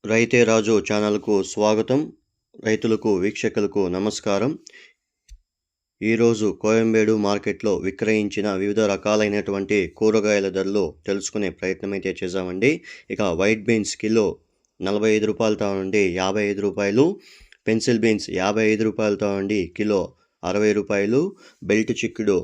రైతే రాజు ఛానల్కు స్వాగతం. రైతులకు వీక్షకులకు నమస్కారం. ఈరోజు కోయంబేడు మార్కెట్లో విక్రయించిన వివిధ రకాలైనటువంటి కూరగాయల ధరలు తెలుసుకునే ప్రయత్నం అయితే చేద్దామండి. ఇక వైట్ బీన్స్ కిలో 45 రూపాయలతో నుండి 55 రూపాయలు, పెన్సిల్ బీన్స్ 55 రూపాయలతో నుండి కిలో 60 రూపాయలు, బెల్ట్ చిక్కుడు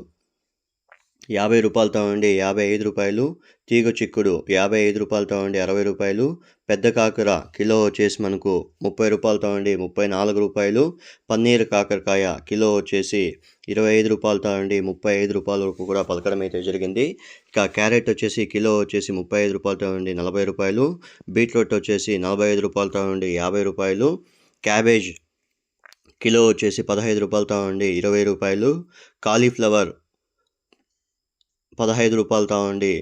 50 రూపాయలతో నుండి 55 రూపాయలు, తీగ చిక్కుడు 55 రూపాయలతో నుండి 60 రూపాయలు, పెద్ద కాకర కిలో వచ్చేసి మనకు 30 రూపాయలతో నుండి 34 రూపాయలు, పన్నీర్ కాకరకాయ కిలో వచ్చేసి 25 రూపాయలతో నుండి 35 రూపాయల వరకు కూడా పలకడం అయితే జరిగింది. ఇక క్యారెట్ వచ్చేసి కిలో వచ్చేసి 35 రూపాయలతో నుండి 40 రూపాయలు, బీట్రూట్ వచ్చేసి 45 రూపాయలతో నుండి 50 రూపాయలు, క్యాబేజ్ కిలో వచ్చేసి 15 రూపాయలతో నుండి 20 రూపాయలు, కాలీఫ్లవర్ 15 రూపాయలతో నుండి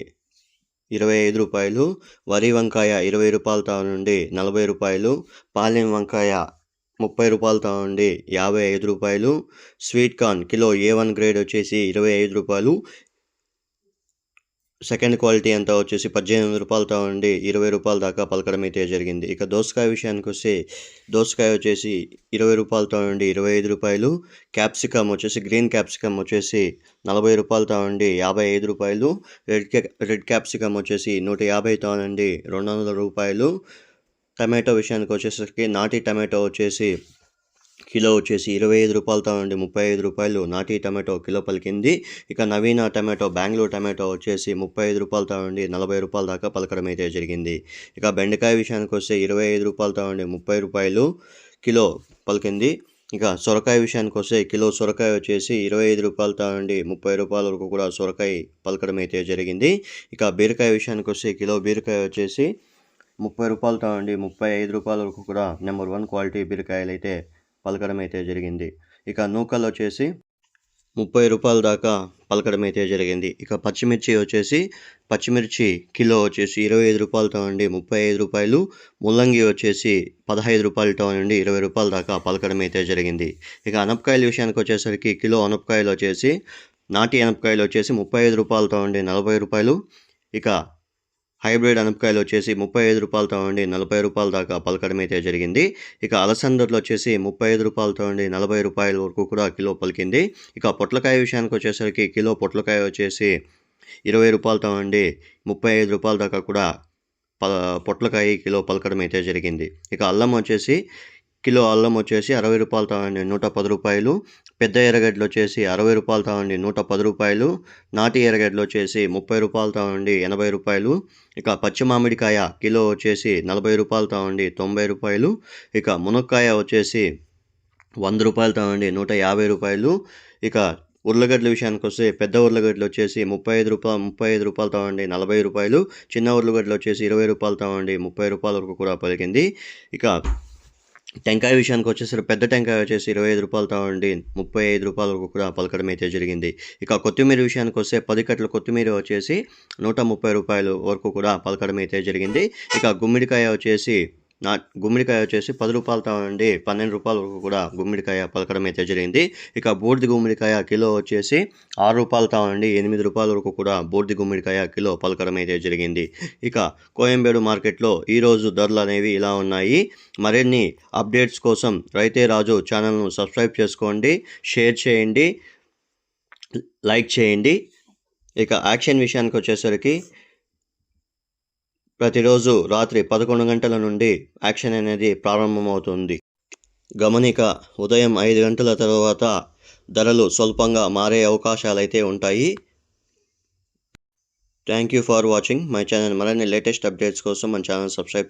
25 రూపాయలు, వరి వంకాయ 20 రూపాయలతో నుండి 40 రూపాయలు, పాలెం వంకాయ 30 రూపాయలతో నుండి 55 రూపాయలు, sweet corn kilo A1 grade వచ్చేసి 25 రూపాయలు, సెకండ్ క్వాలిటీ అంతా వచ్చేసి 18 రూపాయలతో నుండి 20 రూపాయల దాకా పలకడం అయితే జరిగింది. ఇక దోసకాయ విషయానికి వస్తే దోసకాయ వచ్చేసి 20 రూపాయలతో నుండి 25 రూపాయలు, క్యాప్సికమ్ వచ్చేసి గ్రీన్ క్యాప్సికమ్ వచ్చేసి 40 రూపాయలతో నుండి 55 రూపాయలు, రెడ్ క్యాప్సికమ్ వచ్చేసి 150తో నుండి 200 రూపాయలు, టమాటో విషయానికి వచ్చేసరికి నాటి టమాటో వచ్చేసి కిలో వచ్చేసి 25 రూపాయలతో నుండి 35 రూపాయలు నాటి టమాటో కిలో పలికింది. ఇక నవీన టమాటో బెంగళూరు టమాటో వచ్చేసి 35 రూపాయలతో నుండి 40 రూపాయల దాకా పలకడం అయితే జరిగింది. ఇక బెండకాయ విషయానికి వస్తే 25 రూపాయలతో నుండి 30 రూపాయలు కిలో పలికింది. ఇక సొరకాయ విషయానికి వస్తే కిలో సొరకాయ వచ్చేసి 25 రూపాయలతో నుండి 30 రూపాయల వరకు కూడా సొరకాయ పలకడం అయితే జరిగింది. ఇక బీరకాయ విషయానికి వస్తే కిలో బీరకాయ వచ్చేసి 30 రూపాయలతో నుండి 35 రూపాయల వరకు కూడా నెంబర్ 1 క్వాలిటీ బీరకాయలు అయితే పలకడం అయితే జరిగింది. ఇక నూకలు వచ్చేసి 30 రూపాయల దాకా పలకడం అయితే జరిగింది. ఇక పచ్చిమిర్చి వచ్చేసి పచ్చిమిర్చి కిలో వచ్చేసి 25 రూపాయలతో నుండి 35 రూపాయలు, ముల్లంగి వచ్చేసి 15 రూపాయలతో నుండి 20 రూపాయల దాకా పలకడం అయితే జరిగింది. ఇక అనపకాయల విషయానికి వచ్చేసరికి కిలో అనపకాయలు వచ్చేసి నాటి అనపకాయలు వచ్చేసి 35 రూపాయలతో నుండి 40 రూపాయలు, ఇక హైబ్రిడ్ అనపకాయలు వచ్చేసి 35 రూపాయలతో నుండి 40 రూపాయల దాకా పలకడం అయితే జరిగింది. ఇక అలసందర్లు వచ్చేసి 35 రూపాయలతో నుండి 40 రూపాయల వరకు కూడా కిలో పలికింది. ఇక పొట్లకాయ విషయానికి వచ్చేసరికి కిలో పొట్లకాయ వచ్చేసి 20 రూపాయలతో నుండి 35 రూపాయల దాకా కూడా పొట్లకాయ కిలో పలకడం అయితే జరిగింది. ఇక అల్లం వచ్చేసి కిలో అల్లం వచ్చేసి 60 రూపాయలతో నుండి 110 రూపాయలు, పెద్ద ఎర్రగడ్డలు వచ్చేసి 60 రూపాయలతో నుండి 110 రూపాయలు, నాటి ఎర్రగడ్డలు వచ్చేసి 30 రూపాయలతో నుండి 80 రూపాయలు, ఇక పచ్చి మామిడికాయ కిలో వచ్చేసి 40 రూపాయలతో నుండి 90 రూపాయలు, ఇక మునక్కాయ వచ్చేసి 100 రూపాయలతో నుండి 150 రూపాయలు, ఇక ఉర్లగడ్డల విషయానికి వస్తే పెద్ద ఉర్లగడ్డలు వచ్చేసి 35 రూపాయలతో నుండి 40 రూపాయలు, చిన్న ఉర్లగడ్డలు వచ్చేసి 20 రూపాయలతో నుండి 30 రూపాయల వరకు కూడా పలికింది. ఇక టెంకాయ విషయానికి వచ్చేసరికి పెద్ద టెంకాయ వచ్చేసి 25 రూపాయలతో నుండి 35 రూపాయల వరకు కూడా పలకడం అయితే జరిగింది. ఇక కొత్తిమీర విషయానికి వస్తే 10 కట్టల కొత్తిమీర వచ్చేసి 130 రూపాయల వరకు కూడా పలకడం అయితే జరిగింది. ఇక గుమ్మడికాయ వచ్చేసి 10 రూపాయలతో నుండి 12 రూపాయల వరకు కూడా గుమ్మడికాయ పలకడం అయితే జరిగింది. ఇక బూడిద గుమ్మడికాయ కిలో వచ్చేసి 6 రూపాయలతో నుండి 8 రూపాయల వరకు కూడా బూడిద గుమ్మడికాయ కిలో పలకడం అయితే జరిగింది. ఇక కోయంబేడు మార్కెట్లో ఈరోజు ధరలు అనేవి ఇలా ఉన్నాయి. మరిన్ని అప్డేట్స్ కోసం రైతే రాజు ఛానల్ను సబ్స్క్రైబ్ చేసుకోండి, షేర్ చేయండి, లైక్ చేయండి. ఇక యాక్షన్ విషయానికి వచ్చేసరికి ప్రతిరోజు రాత్రి 11 గంటల నుండి యాక్షన్ అనేది ప్రారంభమవుతుంది. గమనిక, ఉదయం 5 గంటల తర్వాత ధరలు స్వల్పంగా మారే అవకాశాలైతే ఉంటాయి. Thank you for watching my channel. మరిన్ని లేటెస్ట్ అప్డేట్స్ కోసం మన ఛానల్ సబ్స్క్రైబ్